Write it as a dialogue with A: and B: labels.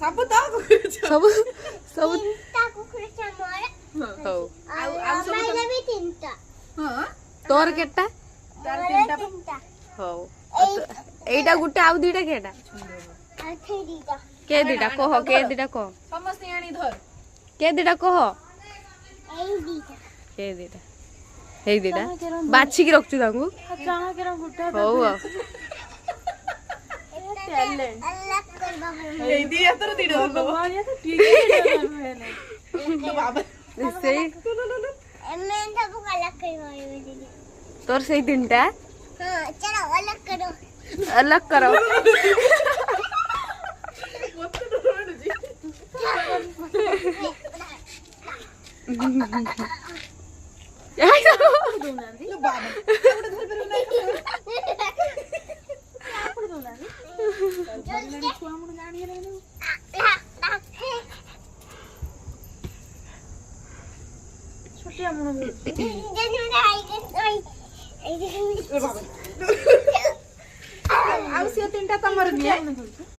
A: ସବୁ ତ କୁକୁର ଛୁଆ
B: ସବୁ ସବୁ
C: ତିନିଟା କୁକୁର ଛୁଆ ମୋର
B: ହଉ
A: ଆଉ ସବୁ
C: ଆମର ବି ତିନିଟା
A: ହଁ
B: ତୋର କେଟା
A: ତାର
C: ମୋର
A: ତିନିଟା
C: ତିନିଟା
B: ହଉ ଏଇଟା ଗୋଟେ ଆଉ ଦୁଇଟା କେଟା
C: ଆଉ ସେଇ ଦିଟା
B: କେ ଦିଟା କହ କେ ଦିଟା କହ
A: ସମସ୍ତେ ଆଣି ଧର
B: କେ ଦିଟା କହ
C: ଏଇ ଦିଟା
B: କେ ଦିଟା ହେଇ ଦିଟା ବାଛିକି ରଖଛୁ ତାଙ୍କୁ ହଉ ଆଉ
C: अलग कर बाबा
A: ଏଇ ଦି ହାତର ଦିଟା ଧର ବାବା
B: ସେଇ
C: मैं सबको अलग करवाई दीदी
B: ତୋର ସେଇ ତିନିଟା
C: हाँ चलो अलग करो
B: अलग करो
A: ମତେ ଡର ମାଡୁଛି ଲୋ ବାବା ଗୋଟେ ଧରି ପାରିବ ନା ଛୁଆ ମୁଁ ଜାଣି ହେଲାନି ଛୋଟିଆ ମନ ଆଉ ସିଏ ତିନିଟା ତମର ନିଏ